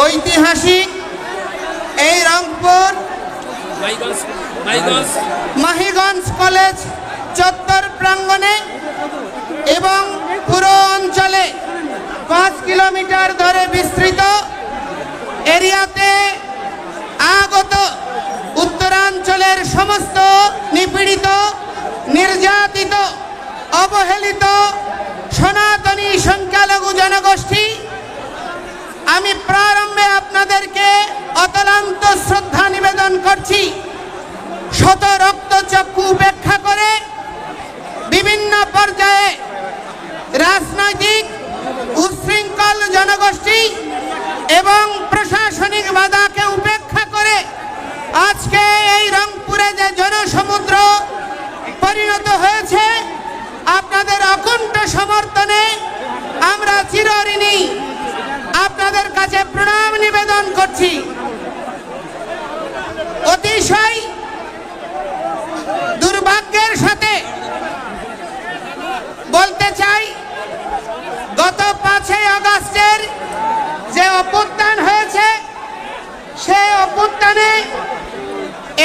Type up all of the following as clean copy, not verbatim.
ঐতিহাসিক এই রংপুর মাহিগঞ্জ কলেজ চত্বর প্রাঙ্গণে এবং পুরো অঞ্চলে 5 কিলোমিটার ধরে বিস্তৃত এরিয়াতে আগত উত্তরাঞ্চলের সমস্ত নিপীড়িত, নির্যাতিত, অবহেলিত সনাতনী সংখ্যালঘু জনগোষ্ঠী, আমি প্রারম্ভে আপনাদেরকে অতলান্ত শ্রদ্ধা নিবেদন করছি। শত রক্তচক্ষু উপেক্ষা করে বিভিন্ন পর্যায়ে রাজনৈতিক উচ্ছৃঙ্খল জনগোষ্ঠী এবং প্রশাসনিক বাধাকে উপেক্ষা করে আজকে এই রংপুরে যে জনসমুদ্র পরিণত হয়েছে, আপনাদের অকুণ্ঠ সমর্থনে আমরা চিরঋণী। আপনাদের কাছে প্রণাম নিবেদন করছি। অতিশয় দুর্ভাগ্যের সাথে বলতে চাই, গত 5ই আগস্টের যে অভ্যুত্থান হয়েছে, সেই অভ্যুত্থানে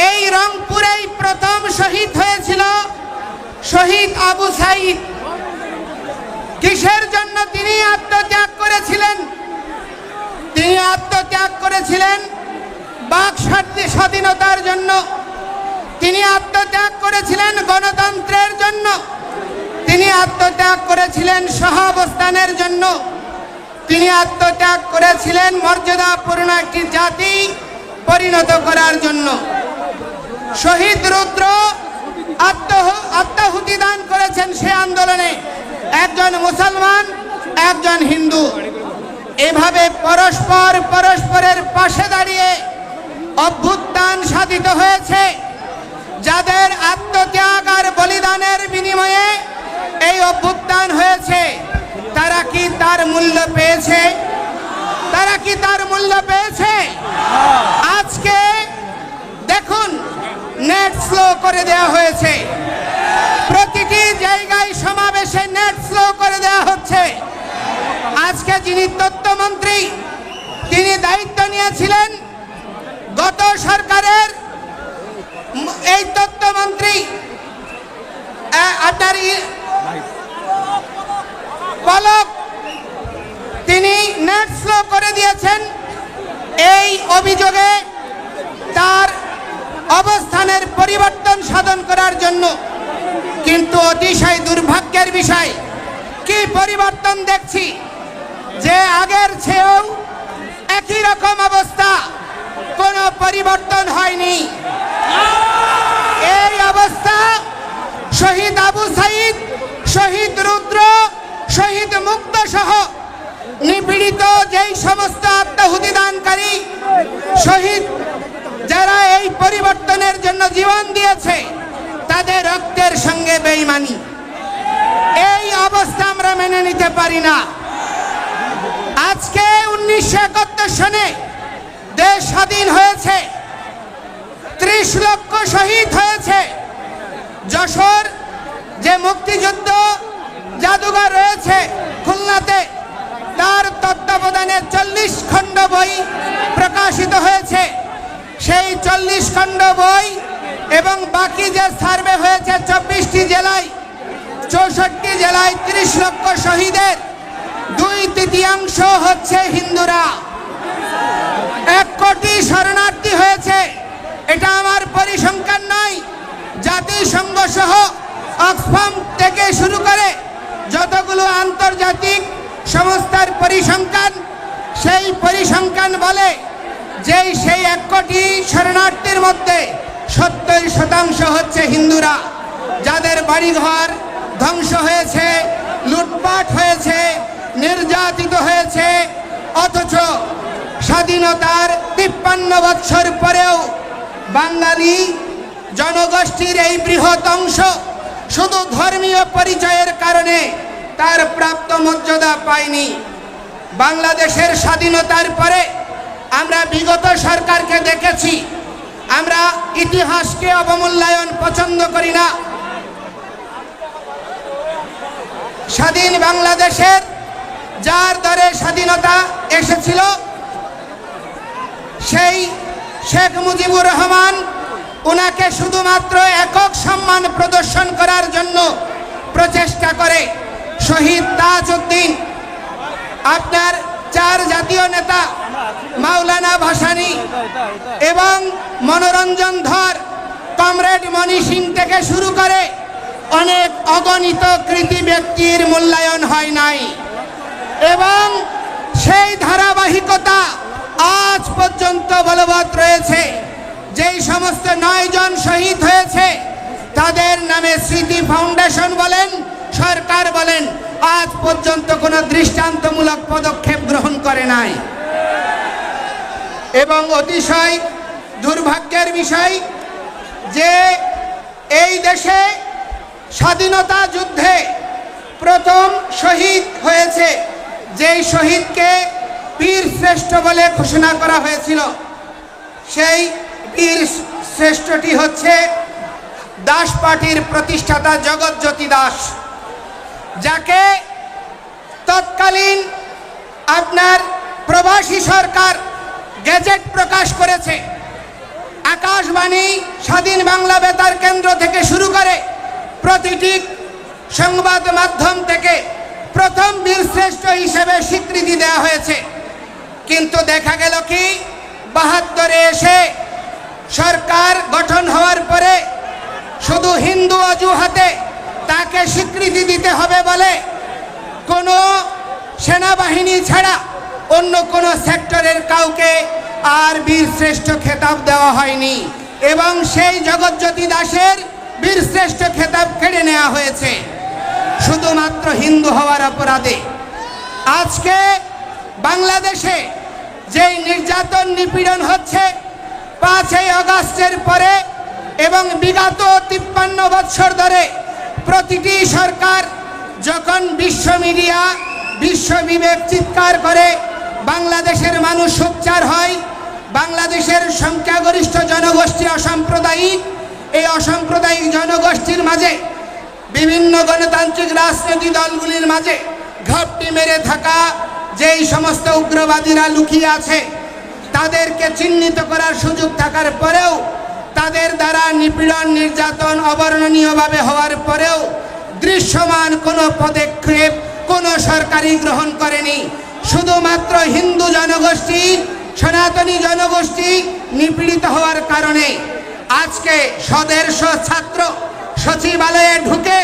এই রংপুরেই প্রথম শহীদ হয়েছিল শহীদ আবু সাঈদ। কিসের জন্য তিনি আত্মত্যাগ করেছিলেন? তিনি আত্মত্যাগ করেছিলেন বাক স্বাধীনতার জন্য, তিনি আত্মত্যাগ করেছিলেন গণতন্ত্রের জন্য, তিনি আত্মত্যাগ করেছিলেন সহাবস্থানের জন্য, তিনি আত্মত্যাগ করেছিলেন মর্যাদাপূর্ণ একটি জাতি পরিণত করার জন্য। শহীদ রুদ্র আত্মাহুতি দান করেছেন সে আন্দোলনে, একজন মুসলমান, একজন হিন্দু। এভাবে পরস্পরের পাশে দাঁড়িয়ে অভ্যুত্থান সাধিত হয়েছে। যাদের আত্মত্যাগ আর বলিদানের বিনিময়ে এই অভ্যুত্থান হয়েছে, তারা কি তার মূল্য পেয়েছে? তারা কি তার মূল্য পেয়েছে? আজকে দেখুন, নেট স্লো করে দেওয়া হয়েছে, প্রতিটি জায়গায় সমাবেশে নেট স্লো করে দেওয়া হচ্ছে। আজকে যিনি তথ্যমন্ত্রী, তিনি দায়িত্ব নিয়েছিলেন গত সরকারের, এই তথ্যমন্ত্রী আপনার পলক, তিনি নেট স্লো করে দিয়েছেন এই অভিযোগে তার অবস্থানের পরিবর্তন সাধন করার জন্য। কিন্তু অতিশয় দুর্ভাগ্যের বিষয়, কি পরিবর্তন দেখছি যে আগের চেয়েও একই রকম অবস্থা, কোনো পরিবর্তন হয়নি। এই অবস্থা শহীদ আবু সাঈদ, শহীদ রুদ্র, শহীদ মুক্ত সহ নিপীড়িত যেই সমস্ত আত্মাহুতি দানকারী শহীদ, যারা এই পরিবর্তনের জন্য জীবন দিয়েছে, তাদের রক্তের সঙ্গে বেঈমানি। এই অবস্থা আমরা মেনে নিতে পারি না। আজকে 1971 সনে দেশ স্বাধীন হয়েছে, 30 লক্ষ শহীদ হয়েছে। যশোর যে মুক্তিযুদ্ধ জাদুঘর রয়েছে খুলনাতে, তার তত্ত্বাবধানে 40 খণ্ড বই প্রকাশিত হয়েছে। সেই 40 খণ্ড বই এবং বাকি যে সার্ভে হয়েছে 24টি জেলায়, 64 জেলায় 30 লক্ষ শহীদের 2/3 হচ্ছে হিন্দুরা। 1 কোটি শরণার্থী হয়েছে। এটা আমার পরিসংখ্যান নয়, জাতিসংঘ সহ অক্সফাম থেকে শুরু করে যতগুলো আন্তর্জাতিক সংস্থার পরিসংখ্যান, সেই পরিসংখ্যান বলে যে সেই 1 কোটি শরণার্থীর মধ্যে 70% হচ্ছে হিন্দুরা, যাদের বাড়িঘর ধ্বংস হয়েছে, লুটপাট হয়েছে, নির্যাতিত হয়েছে। অথচ স্বাধীনতার 53 বছর পরেও বাঙালি জনগোষ্ঠীর এই বৃহৎ অংশ শুধু ধর্মীয় পরিচয়ের কারণে তার প্রাপ্ত মর্যাদা পায়নি। বাংলাদেশের স্বাধীনতার পরে আমরা বিগত সরকারকে দেখেছি, আমরা ইতিহাসকে অবমূল্যায়ন পছন্দ করি না। স্বাধীন বাংলাদেশের যার দরে স্বাধীনতা এসেছিল, সেই শেখ মুজিবুর রহমান ওনাকে শুধুমাত্র একক সম্মান প্রদর্শন করার জন্য প্রচেষ্টা করে। শহীদ তাজউদ্দিন, আপনার 4 জাতীয় নেতা মাওলানা ভাসানী এবং মনোরঞ্জন ধর, কমরেড মণি সিং থেকে শুরু করে অনেক অগণিত কৃতি ব্যক্তির মূল্যায়ন হয় নাই এবং সেই ধারাবাহিকতা আজ পর্যন্ত বলবৎ রয়েছে। যেই সমস্ত 9 জন শহীদ হয়েছে তাদের নামে স্মৃতি ফাউন্ডেশন বলেন, সরকার বলেন, আজ পর্যন্ত কোনো দৃষ্টান্তমূলক পদক্ষেপ গ্রহণ করে নাই। এবং অতিশয় দুর্ভাগ্যের বিষয় যে এই দেশে স্বাধীনতা যুদ্ধে প্রথম শহীদ হয়েছে, যেই শহীদকে বীর শ্রেষ্ঠ বলে ঘোষণা করা হয়েছিল, সেই বীর শ্রেষ্ঠটি হচ্ছে দাস পার্টির প্রতিষ্ঠাতা জগৎজ্যোতি দাস, যাকে তৎকালীন আপনার প্রবাসী সরকার গেজেট প্রকাশ করেছে। আকাশবাণী, স্বাধীন বাংলা বেতার কেন্দ্র থেকে শুরু করে প্রতিটি সংবাদ মাধ্যম থেকে প্রথম বীরশ্রেষ্ঠ হিসেবে স্বীকৃতি দেওয়া হয়েছে। কিন্তু দেখা গেল কি 72-এ এসে সরকার গঠন হওয়ার পরে শুধু হিন্দু অজুহাতে তাকে স্বীকৃতি দিতে হবে বলে কোনো সেনাবাহিনী ছাড়া অন্য কোনো সেক্টরের কাউকে আর বীরশ্রেষ্ঠ খেতাব দেওয়া হয়নি এবং সেই জগৎজ্যোতি দাসের বীরশ্রেষ্ঠ খেতাব কেড়ে নেওয়া হয়েছে শুধুমাত্র হিন্দু হওয়ার অপরাধে। আজকে বাংলাদেশে যেই নির্যাতন নিপীড়ন হচ্ছে 5ই আগস্টের পরে এবং বিগত 53 বছর ধরে প্রতিটি সরকার যখন বিশ্ব মিডিয়া, বিশ্ব বিবেক চিৎকার করে বাংলাদেশের মানুষ সোচ্চার হয়, বাংলাদেশের সংখ্যাগরিষ্ঠ জনগোষ্ঠী অসাম্প্রদায়িক, এই অসাম্প্রদায়িক জনগোষ্ঠীর মাঝে বিভিন্ন গণতান্ত্রিক রাজনৈতিক দলগুলির মাঝে ঘাপটি মেরে থাকা যেই সমস্ত উগ্রবাদীরা লুকিয়ে আছে তাদেরকে চিহ্নিত করার সুযোগ থাকার পরেও তাদের দ্বারা নিপীড়ন নির্যাতন অবর্ণনীয়ভাবে হওয়ার পরেও দৃশ্যমান কোনো পদক্ষেপ কোনো সরকারই গ্রহণ করেনি। শুধুমাত্র হিন্দু জনগোষ্ঠী, সনাতনী জনগোষ্ঠী নিপীড়িত হওয়ার কারণে আজকে সদেশ ছাত্র সচিবালয়ে ঢুকে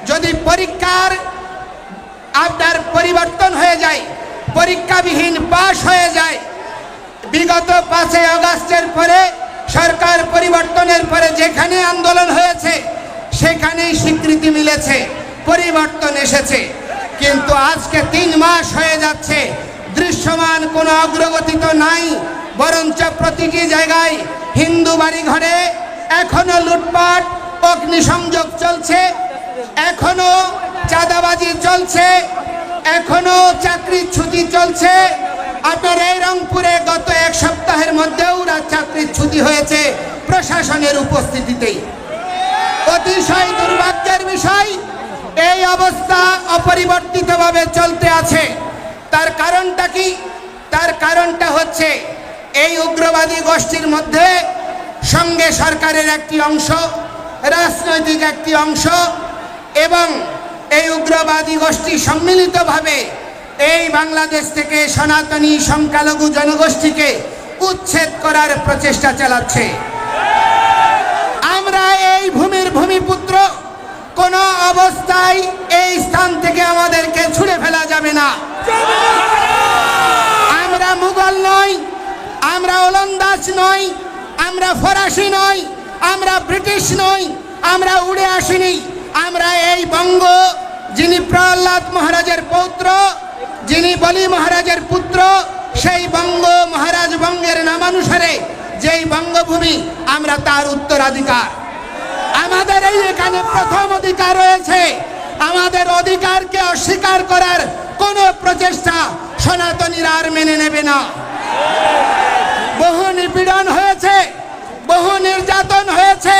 যদি পরীক্ষার আপনার পরিবর্তন হয়ে যায়, পরীক্ষাবিহীন পাশ হয়ে যায়, বিগত 5ই আগস্টের পরে সরকার পরিবর্তনের পরে যেখানে আন্দোলন হয়েছে সেখানেই স্বীকৃতি মিলেছে, পরিবর্তন এসেছে। কিন্তু আজকে 3 মাস হয়ে যাচ্ছে, দৃশ্যমান কোনো অগ্রগতি তো নাই, বরঞ্চ প্রতিটি জায়গায় হিন্দু বাড়ি ঘরে এখনো লুটপাট, অগ্নিসংযোগ চলছে, এখনো চাঁদাবাজি চলছে, এখনো চাকরির ছুটি চলছে। আপনার এই রংপুরে গত 1 সপ্তাহের মধ্যেও চাকরির ছুটি হয়েছে প্রশাসনের উপস্থিতিতেই। অতিশয় দুর্ভাগ্যের বিষয়, এই অবস্থা অপরিবর্তিতভাবে চলতে আছে। তার কারণটা কি? তার কারণটা হচ্ছে এই উগ্রবাদী গোষ্ঠীর মধ্যে সঙ্গে সরকারের একটি অংশ, রাজনৈতিক একটি অংশ এবং এই উগ্রবাদী গোষ্ঠী সম্মিলিতভাবে এই বাংলাদেশ থেকে সনাতনী সংখ্যালঘু জনগোষ্ঠীকে উচ্ছেদ করার প্রচেষ্টা চালাচ্ছে। আমরা এই ভূমির ভূমিপুত্র, কোনো অবস্থায় এই স্থান থেকে আমাদেরকে ছুঁড়ে ফেলা যাবে না। আমরা মুঘল নই, আমরা ওলন্দাজ নই, আমরা ফরাসি নই, আমরা ব্রিটিশ নই, আমরা উড়ে আসিনি। আমরা এই বঙ্গ, যিনি প্রহ্লাদ মহারাজের পৌত্র, যিনি বলি মহারাজের পুত্র, সেই বঙ্গ মহারাজ বঙ্গের নামানুসারে যেই বঙ্গভূমি, আমরা তার উত্তরাধিকার। আমাদের এই এখানে প্রথম অধিকার রয়েছে। আমাদের অধিকারকে অস্বীকার করার কোনো প্রচেষ্টা সনাতনীরা আর মেনে নেবে না। বহু নিপীড়ন হয়েছে, বহু নির্যাতন হয়েছে,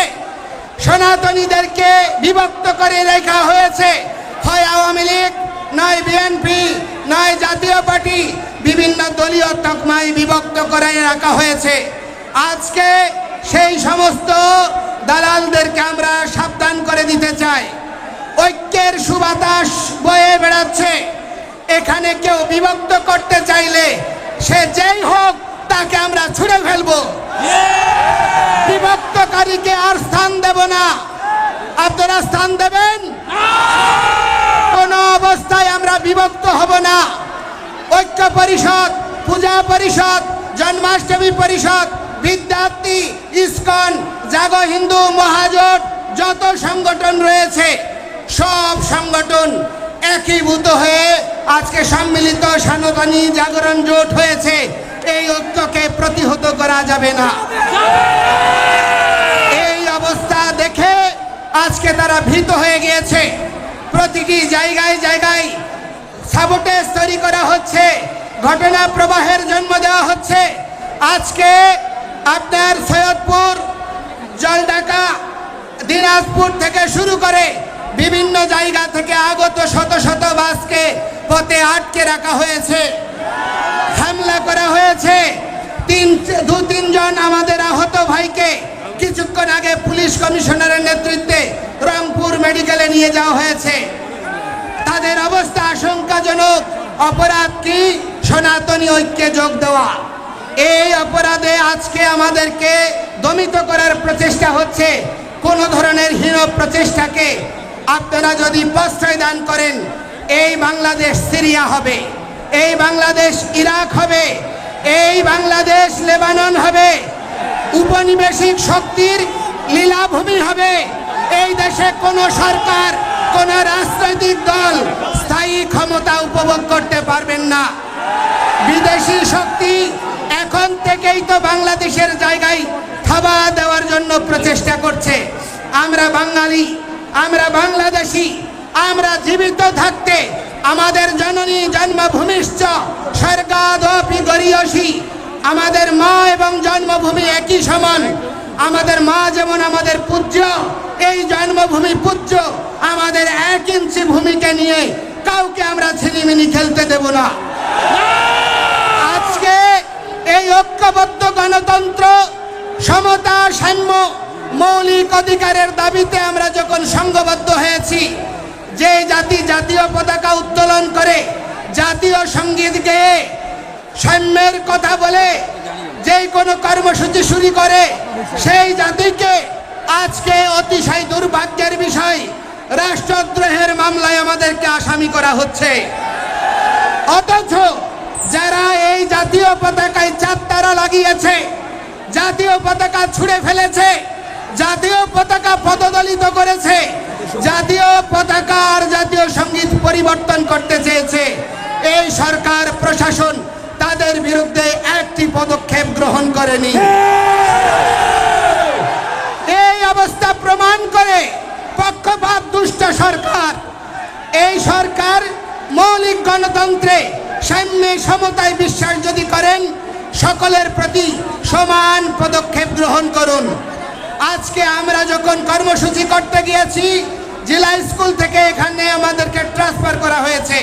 সনাতনীদেরকে বিভক্ত করে রেখা হয়েছে। হয় আওয়ামী লীগ, নয় বিএনপি, নয় জাতীয় পার্টি, বিভিন্ন দলীয় তকমায় বিভক্ত করে রাখা হয়েছে। আজকে সেই সমস্ত দালালদেরকে আমরা সাবধান করে দিতে চাই। ঐক্যের সুবাতাস বয়ে বেড়াচ্ছে। এখানে কেউ বিভক্ত করতে চাইলে সে যেই হোক তাকে আমরা ছুঁড়ে ফেলবো। বিভক্তকারীকে আর স্থান দেব না। আপনারা স্থান দেবেন? কোন অবস্থায় আমরা বিভক্ত হব না। ঐক্য পরিষদ, পূজা পরিষদ, জন্মাষ্টমী পরিষদ, বিদ্যার্থী, ইসকন, জাগো হিন্দু মহাজোট, যত সংগঠন রয়েছে সব সংগঠন একীভূত হয়ে আজকে সম্মিলিত সনাতনী জাগরণ জোট হয়েছে। এই ঐক্যকে প্রতিহত করা যাবে না। এই অবস্থা দেখে আজকে তারা ভীত হয়ে গিয়েছে। প্রতিটি জায়গায় জায়গায় সাবোটেজ তৈরি করা হচ্ছে, ঘটনা প্রবাহের জন্ম দেওয়া হচ্ছে। আজকে আপনার সৈয়দপুর, জলঢাকা, দিনাজপুর থেকে শুরু করে বিভিন্ন জায়গা থেকে আগত শত শত বাসকে পথে আটকে রাখা হয়েছে, হামলা করা হয়েছে। দু তিনজন আমাদের আহত ভাইকে কিছুক্ষণ আগে পুলিশ কমিশনারের নেতৃত্বে রংপুর মেডিকেলে নিয়ে যাওয়া হয়েছে। তাদের অবস্থা আশঙ্কাজনক। অপরাধ কি? সনাতনী ঐক্যে যোগ দেওয়া। এই অপরাধে আজকে আমাদেরকে দমিত করার প্রচেষ্টা হচ্ছে। কোন ধরনের হীন প্রচেষ্টাকে আপনারা যদি প্রশ্রয় দান করেন, এই বাংলাদেশ সিরিয়া হবে, এই বাংলাদেশ ইরাক হবে, এই বাংলাদেশ লেবানন হবে, উপনিবেশিক শক্তির লীলাভূমি হবে। এই দেশে কোনো সরকার, কোন রাজনৈতিক দল স্থায়ী ক্ষমতা উপভোগ করতে পারবেন না। বিদেশি শক্তি এখন থেকেই তো বাংলাদেশের জায়গায় থাবা দেওয়ার জন্য প্রচেষ্টা করছে। আমরা বাঙালি, আমরা বাংলাদেশি, আমরা জীবিত থাকতে আমাদের জননী জন্মভূমিশ্চ স্বর্গাদপি গরীয়সী। আমাদের মা এবং জন্মভূমি একই সমান। আমাদের মা যেমন আমাদের পূজ্য, এই জন্মভূমি পূজ্য। আমাদের 1 ইঞ্চি ভূমিকে নিয়ে কাউকে আমরা ছিনিমিনি খেলতে দেব না। আজকে এই ঐক্যবদ্ধ গণতন্ত্র, সমতা, সাম্য, মৌলিক অধিকারের দাবিতে আমরা যখন সংঘবদ্ধ হয়েছি, যে জাতি জাতীয় পতাকা উত্তোলন করে, জাতীয় সঙ্গীত গেয়ে, সাম্যের কথা বলে যে কোনো কর্মসূচি শুরু করে, সেই জাতিকে আজকে অতিশয় দুর্ভাগ্যের বিষয় রাষ্ট্রদ্রোহের মামলায় আমাদেরকে আসামি করা হচ্ছে। অথচ যারা এই জাতীয় পতাকায় 4 তারা লাগিয়েছে, জাতীয় পতাকা ছুঁড়ে ফেলেছে, জাতীয় পতাকা পদদলিত করেছে, জাতীয় পতাকা আর জাতীয় সঙ্গীত পরিবর্তন করতে চেয়েছে, এই সরকার প্রশাসন তাদের বিরুদ্ধে একটি পদক্ষেপ গ্রহণ করেনি। এই অবস্থা প্রমাণ করে পক্ষপাত দুষ্ট সরকার। এই সরকার মৌলিক গণতন্ত্রে, সাম্যে, সমতায় বিশ্বাস যদি করেন, সকলের প্রতি সমান পদক্ষেপ গ্রহণ করুন। আজকে আমরা যখন কর্মসূচি করতে গিয়েছি, জেলা স্কুল থেকে এখানে আমাদেরকে ট্রান্সফার করা হয়েছে,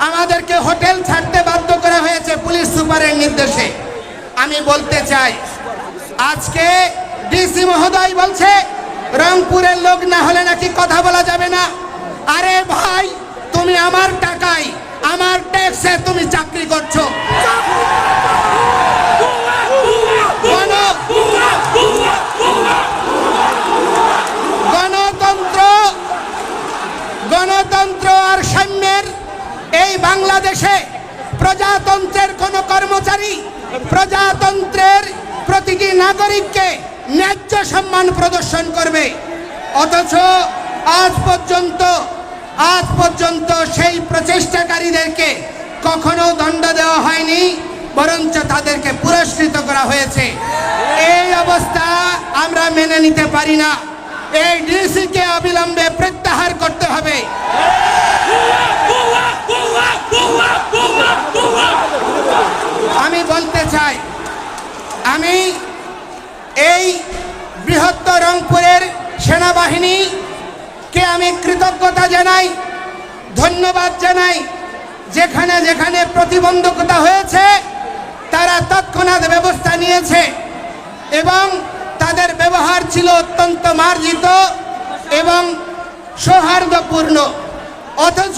আমাদেরকে হোটেল ছাড়তে বাধ্য করা হয়েছে পুলিশ সুপারের নির্দেশে। আমি বলতে চাই, আজকে ডিসি মহোদয় বলছে রংপুরের লোক না হলে নাকি কথা বলা যাবে না। আরে ভাই, তুমি আমার টাকায়, আমার ট্যাক্সে তুমি চাকরি করছো। গণতন্ত্র আর সাম্যের এই বাংলাদেশে প্রজাতন্ত্রের কোন কর্মচারী প্রজাতন্ত্রের প্রতিটি নাগরিককে ন্যায্য সম্মান প্রদর্শন করবে। অথচ আজ পর্যন্ত সেই প্রচেষ্টাকারীদেরকে কখনো দণ্ড দেওয়া হয়নি, বরঞ্চ তাদেরকে পুরস্কৃত করা হয়েছে। এই অবস্থা আমরা মেনে নিতে পারি না। এই ডিসিকে অবিলম্বে প্রত্যাহার করতে হবে। আমি বলতে চাই, আমি এই বৃহত্তর রংপুরের সেনাবাহিনীকে আমি কৃতজ্ঞতা জানাই, ধন্যবাদ জানাই। যেখানে যেখানে প্রতিবন্ধকতা হয়েছে তারা তৎক্ষণাৎ ব্যবস্থা নিয়েছে এবং তাদের ব্যবহার ছিল অত্যন্ত মার্জিত এবং সৌহার্দ্যপূর্ণ। অথচ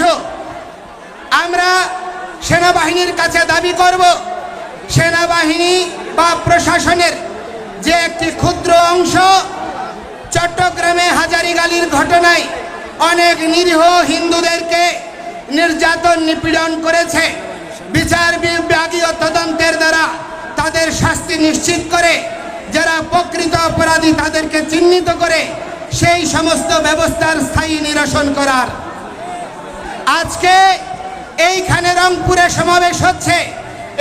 আমরা সেনাবাহিনীর কাছে দাবি করব, সেনাবাহিনী বা প্রশাসনের যে একটি ক্ষুদ্র অংশ চট্টগ্রামে হাজারীগালির ঘটনায় অনেক নিরীহ হিন্দুদেরকে নির্যাতন নিপীড়ন করেছে, বিচার বিভাগীয় তদন্তের দ্বারা তাদের শাস্তি নিশ্চিত করে যারা প্রকৃত অপরাধী তাদেরকে চিহ্নিত করে সেই সমস্ত ব্যবস্থার স্থায়ী নিরসন করার। আজকে এইখানে রংপুরে সমাবেশ হচ্ছে,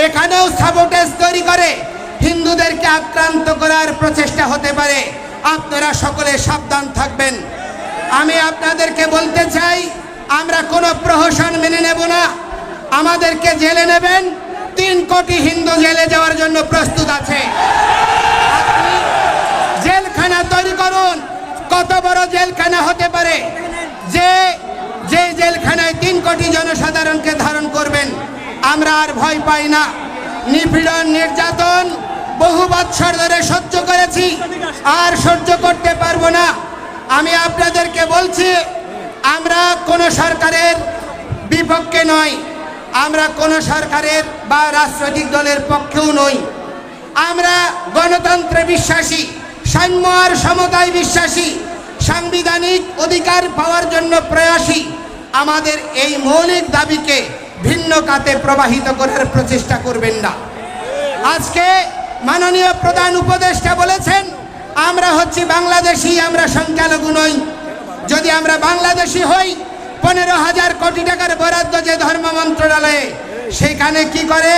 এখানেও সাবোটেজ তৈরি করে হিন্দুদেরকে আক্রান্ত করার প্রচেষ্টা হতে পারে। আপনারা সকলে সাবধান থাকবেন। আমি আপনাদেরকে বলতে চাই, আমরা কোনো প্রহসন মেনে নেব না। আমাদেরকে জেলে নেবেন, 3 কোটি হিন্দু জেলে যাওয়ার জন্য প্রস্তুত আছে। আপনি জেলখানা তৈরি করুন। কত বড় জেলখানা হতে পারে যে জেলখানায় 3 কোটি জনসাধারণকে ধারণ করবেন? আমরা আর ভয় পাই না। নিপীড়ন নির্যাতন বহু বৎসর ধরে সহ্য করেছি, আর সহ্য করতে পারবো না। আমি আপনাদেরকে বলছি, আমরা কোনো সরকারের বিপক্ষে নই, আমরা কোনো সরকারের বা রাজনৈতিক দলের পক্ষেও নই। আমরা গণতন্ত্রে বিশ্বাসী, সাম্য আর সমতায় বিশ্বাসী, সাংবিধানিক অধিকার পাওয়ার জন্য প্রয়াসী। আমাদের এই মৌলিক দাবিকে ভিন্ন খাতে প্রবাহিত করার প্রচেষ্টা করবেন না। আজকে মাননীয় প্রধান উপদেষ্টা বলেছেন, আমরা হচ্ছি বাংলাদেশি, আমরা সংখ্যালঘু নই। যদি আমরা বাংলাদেশি হই, 15,000 কোটি টাকার বরাদ্দ যে ধর্ম মন্ত্রণালয়ে, সেখানে কি করে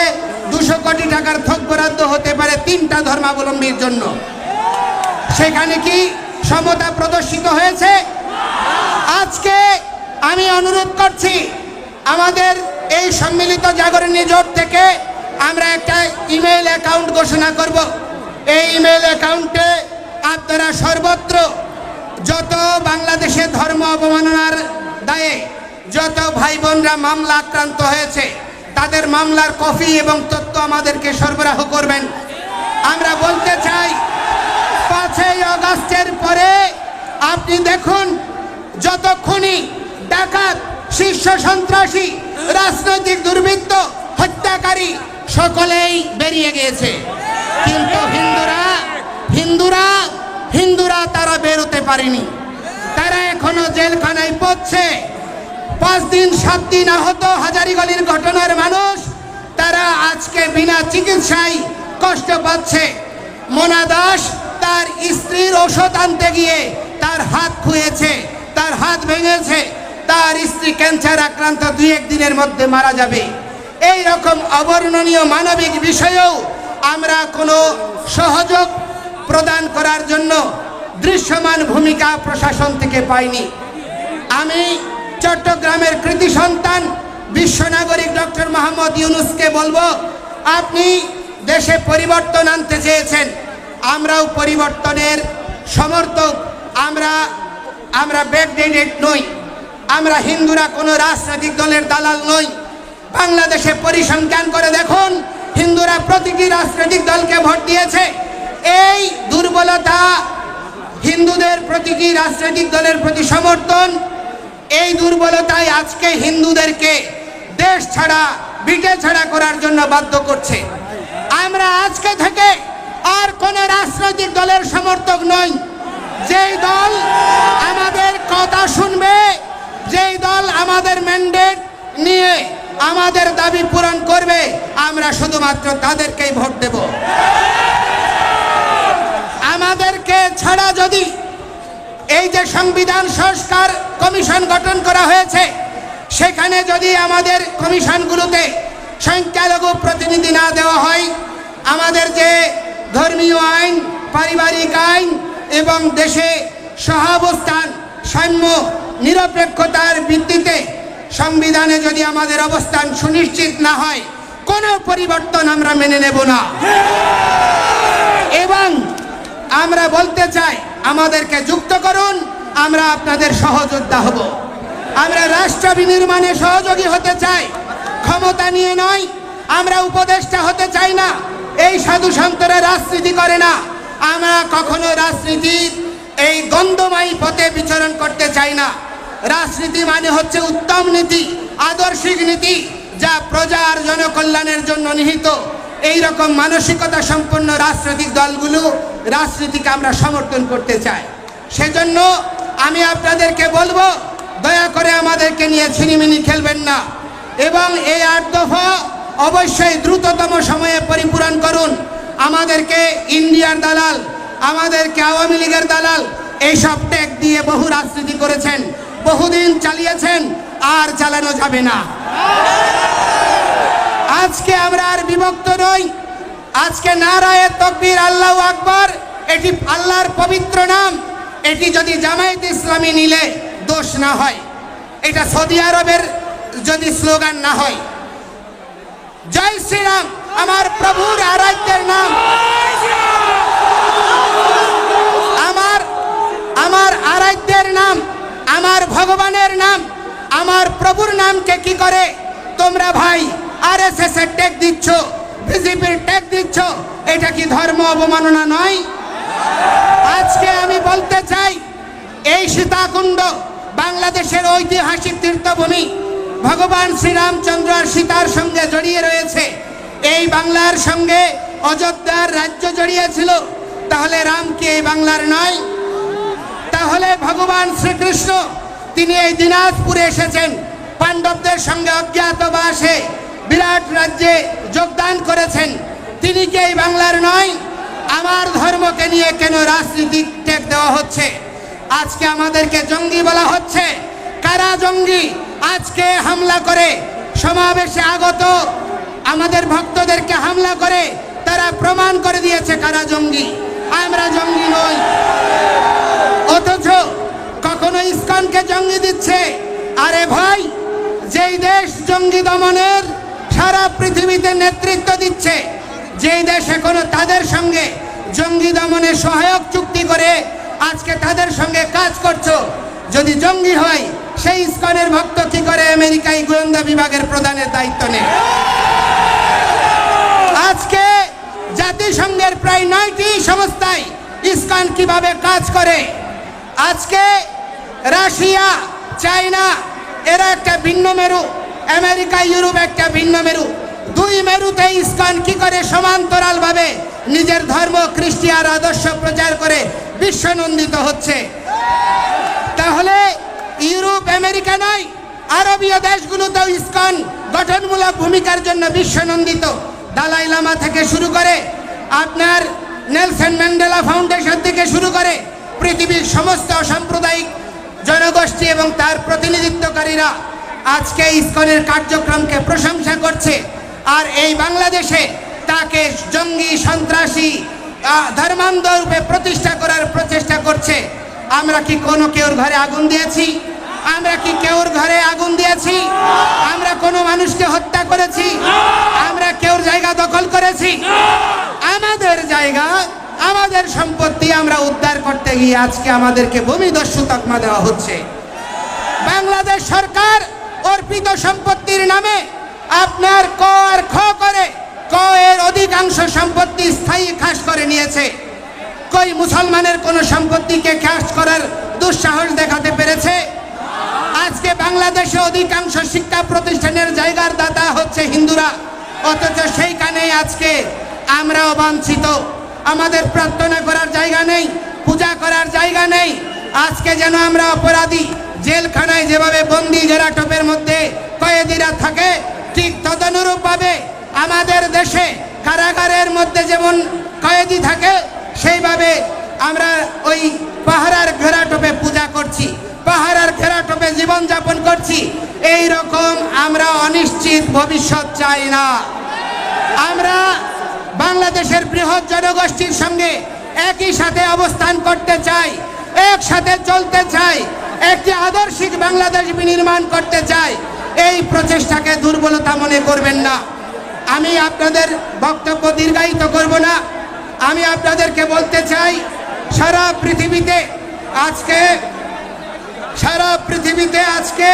200 কোটি টাকার থোক বরাদ্দ হতে পারে 3টা ধর্মাবলম্বীর জন্য? সেখানে কি সমতা প্রদর্শিত হয়েছে? আজকে আমি অনুরোধ করছি, আমাদের এই সম্মিলিত জাগরণী জোট থেকে আমরা একটা ইমেল অ্যাকাউন্ট ঘোষণা করব। এই ইমেল অ্যাকাউন্টে আপনারা সর্বত্র যত বাংলাদেশে ধর্ম অবমাননার দায়ে যত ভাই বোনরা মামলা আক্রান্ত হয়েছে তাদের মামলার কপি এবং তথ্য আমাদেরকে সরবরাহ করবেন। আমরা বলতে চাই, 5ই আগস্টের পরে আপনি দেখুন, যত খুনি, ডাকাত, শীর্ষ সন্ত্রাসী, রাজনৈতিক দুর্বৃত্ত, হত্যাকারী সকলেই বেরিয়ে গিয়েছে, কিন্তু হিন্দুরা তারা বেরোতে পারেনি। তারা এখনো জেলখানায় পড়ছে। 5 দিন 7 দিন আহত হাজারীগালির ঘটনার মানুষ, তারা আজকে বিনা চিকিৎসায় কষ্ট পাচ্ছে। মোনা দাস তার স্ত্রীর ওষুধ আনতে গিয়ে তার হাত খুঁয়েছে, তার হাত ভেঙেছে, তার স্ত্রী ক্যান্সার আক্রান্ত 2-1 দিনের মধ্যে মারা যাবে। এই রকম অবর্ণনীয় মানবিক বিষয়েও আমরা কোনো সহযোগ প্রদান করার জন্য দৃশ্যমান ভূমিকা প্রশাসন থেকে পাইনি। আমি চট্টগ্রামের কৃতি সন্তান বিশ্ব নাগরিক ডক্টর মোহাম্মদ ইউনূসকে বলবো, আপনি দেশে পরিবর্তন আনতে চেয়েছেন, আমরাও পরিবর্তনের সমর্থক। আমরা ব্যাকডেটেড নই, আমরা হিন্দুরা কোনো রাজনৈতিক দলের দালাল নই। বাংলাদেশে পরিসংখ্যান করে দেখুন, হিন্দুরা প্রতিটি রাজনৈতিক দলকে ভোট দিয়েছে। এই দুর্বলতা, হিন্দুদের প্রতিটি রাজনৈতিক দলের প্রতি সমর্থন, এই দুর্বলতাই আজকে হিন্দুদেরকে দেশ ছাড়া, বিটে ছাড়া করার জন্য বাধ্য করছে। আমরা আজকে থেকে আর কোন রাজনৈতিক দলের সমর্থক নই। যেই দল আমাদের কথা শুনবে, যেই দল আমাদের ম্যান্ডেট নিয়ে আমাদের দাবি পূরণ করবে, আমরা শুধুমাত্র তাদেরকেই ভোট দেব। আমাদেরকে ছাড়া যদি এই যে সংবিধান সংস্কার কমিশন গঠন করা হয়েছে, সেখানে যদি আমাদের কমিশনগুলোতে সংখ্যালঘু প্রতিনিধি না দেওয়া হয়, আমাদের যে ধর্মীয় আইন, পারিবারিক আইন এবং দেশে সহাবস্থান, সাম্য, নিরপেক্ষতার ভিত্তিতে সংবিধানে যদি আমাদের অবস্থান সুনিশ্চিত না হয়, কোনো পরিবর্তন আমরা মেনে নেব না। এবং আমরা বলতে চাই, আমাদেরকে যুক্ত করুন, আমরা আপনাদের সহযোদ্ধা হব। আমরা রাষ্ট্র বিনির্মাণে সহযোগী হতে চাই। ক্ষমতা নিয়ে নয়, আমরা উপদেষ্টা হতে চাই না। এই সাধু সন্তরা রাজনীতি করে না। আমরা কখনো রাজনীতির এই গন্ধময়ী পথে বিচরণ করতে চাই না। রাজনীতি মানে হচ্ছে উত্তম নীতি, আদর্শিক নীতি, যা প্রজার জনকল্যাণের জন্য নিহিত। এই রকম মানসিকতা সম্পন্ন রাজনৈতিক দলগুলো রাজনীতিকে আমরা সমর্থন করতে চাই। সেজন্য আমি আপনাদেরকে বলবো, দয়া করে আমাদেরকে নিয়ে ছিনিমিনি খেলবেন না এবং এই 8 দফা অবশ্যই দ্রুততম সময়ে পরিপূরণ করুন। আমাদেরকে ইন্ডিয়ার দালাল, আমাদেরকে আওয়ামী লীগের দালাল এইসব ট্যাগ দিয়ে বহু রাজনীতি করেছেন, বহুদিন চালিয়েছেন, আর চালানো যাবে না। আজকে আমরা আর বিভক্ত নই। আজকে নারায়ে তাকবীর, আল্লাহু আকবার, এটি আল্লাহর পবিত্র নাম। এটি যদি জামায়াতে ইসলামী নিলে দোষ না হয়, এটা সৌদি আরবের যদি স্লোগান না হয়। জয় শ্রীরাম আমার প্রভুর আরাধ্যের নাম। আমার আরাধ্যের নাম, আমার ভগবানের নাম, আমার প্রভুর নামকে কি করে তোমরা ভাই আরএসএস এর ট্যাগ দিচ্ছ, বিজেপির ট্যাগ দিচ্ছ? এটা কি ধর্ম অবমাননা নয়? আজকে আমি বলতে চাই, এই সীতাকুণ্ড বাংলাদেশের ঐতিহাসিক তীর্থভূমি, ভগবান শ্রীরামচন্দ্র আর সীতার সঙ্গে জড়িয়ে রয়েছে। এই বাংলার সঙ্গে অযোধ্যার রাজ্য জড়িয়েছিল। তাহলে রাম কি এই বাংলার নয়? তাহলে ভগবান শ্রীকৃষ্ণ তিনি এই দিনাজপুরে এসেছেন, পাণ্ডবদের সঙ্গে অজ্ঞাতবাসে বিরাট রাজ্যে যোগদান করেছেন। তিনি কি এই বাংলার নয়? আমার ধর্মকে নিয়ে কেন রাজনীতিক ট্যাগ দেওয়া হচ্ছে? আজকে আমাদেরকে জঙ্গি বলা হচ্ছে। কারা জঙ্গি? আজকে হামলা করে সমাবেশে আগত আমাদের ভক্তদেরকে হামলা করে তারা প্রমাণ করে দিয়েছে কারা জঙ্গি। আমরা জঙ্গি নই। অথচ কখনো ইসকনকে জঙ্গি দিচ্ছে। আরে ভাই, যেই দেশ জঙ্গি দমনের সারা পৃথিবীতে নেতৃত্ব দিচ্ছে, যেই দেশ এখনো তাদের সঙ্গে জঙ্গি দমনে সহায়ক চুক্তি করে আজকে তাদের সঙ্গে কাজ করছো, যদি জঙ্গি হয় সেই ইসকনের ভক্ত কি করে আমেরিকায় গোয়েন্দা বিভাগের প্রধানের দায়িত্ব নেয়? আজকে জাতিসংঘের প্রায় 9টি সংস্থায় ইসকন কিভাবে কাজ করে? আজকে রাশিয়া, চায়না এরা একটা ভিন্ন মেরু, আমেরিকা ইউরোপ একটা ভিন্ন মেরু। দুই মেরুতে ইসকন কি করে সমান্তরাল ভাবে নিজের ধর্ম খ্রিস্টিয়ান আদর্শ প্রচার করে বিশ্বনন্দিত হচ্ছে। তাহলে ইউরোপ আমেরিকা নয়, আরবীয় দেশগুলোতেও ইসকন গঠনমূলক ভূমিকার জন্য বিশ্বনন্দিত। দালাই লামা থেকে শুরু করে আপনার নেলসন ম্যান্ডেলা ফাউন্ডেশন থেকে শুরু করে পৃথিবীর সমস্ত সাম্প্রদায়িক জনগোষ্ঠী এবং তার প্রতিনিধিত্বকারীরা আজকে ইসকনের কার্যক্রমকে প্রশংসা করছে। আর এই বাংলাদেশে তাকে জঙ্গি, সন্ত্রাসী, ধর্মান্ধ রূপে প্রতিষ্ঠা করার প্রচেষ্টা করছে। আমরা কি কোনো কেউর ঘরে আগুন দিয়েছি? আমরা কি কেউর ঘরে আগুন দিয়েছি? আমরা কোনো মানুষকে হত্যা করেছি? আমরা কেউর জায়গা দখল করেছি? আমাদের জায়গা, আমাদের সম্পত্তি আমরা উদ্ধার করতে গিয়ে আজকে আমাদেরকে ভূমিদস্যু তকমা দেওয়া হচ্ছে। বাংলাদেশ সরকার অর্পিত সম্পত্তির নামে আপনার ক আর খ করে ক এর অধিকাংশ সম্পত্তি স্থায়ী খাস করে নিয়েছে। কই মুসলমানের কোন সম্পত্তিকে খাস করার দুঃসাহস দেখাতে পেরেছে? আজকে বাংলাদেশে অধিকাংশ শিক্ষা প্রতিষ্ঠানের জায়গার দাতা হচ্ছে হিন্দুরা, অথচ সেইখানেই আজকে আমরাও বঞ্চিত। আমাদের প্রার্থনা করার জায়গা নেই, পূজা করার জায়গা নেই। আজকে যেন আমরা অপরাধী, জেলখানায় যেভাবে বন্দি জেরাটোপের মধ্যে কয়েদিরা থাকে, ঠিক তদনুরূপ ভাবে আমাদের দেশে কারাগারের মধ্যে যেমন কয়েদি থাকে, সেইভাবে আমরা ওই পাহারার ঘেরাটোপে পূজা করছি, পাহারার ঘেরাটোপে জীবনযাপন করছি। এই রকম আমরা অনিশ্চিত ভবিষ্যৎ চাই না। আমরা বাংলাদেশের বৃহৎ জনগোষ্ঠীর সঙ্গে একই সাথে অবস্থান করতে চাই, একসাথে চলতে চাই, একটি আদর্শিক বাংলাদেশ বিনির্মাণ করতে চাই। এই প্রচেষ্টাকে দুর্বলতা মনে করবেন না। আমি আপনাদের বক্তব্য দীর্ঘায়িত করব না। আমি আপনাদেরকে বলতে চাই, সারা পৃথিবীতে আজকে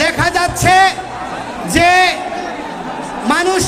দেখা যাচ্ছে যে মানুষ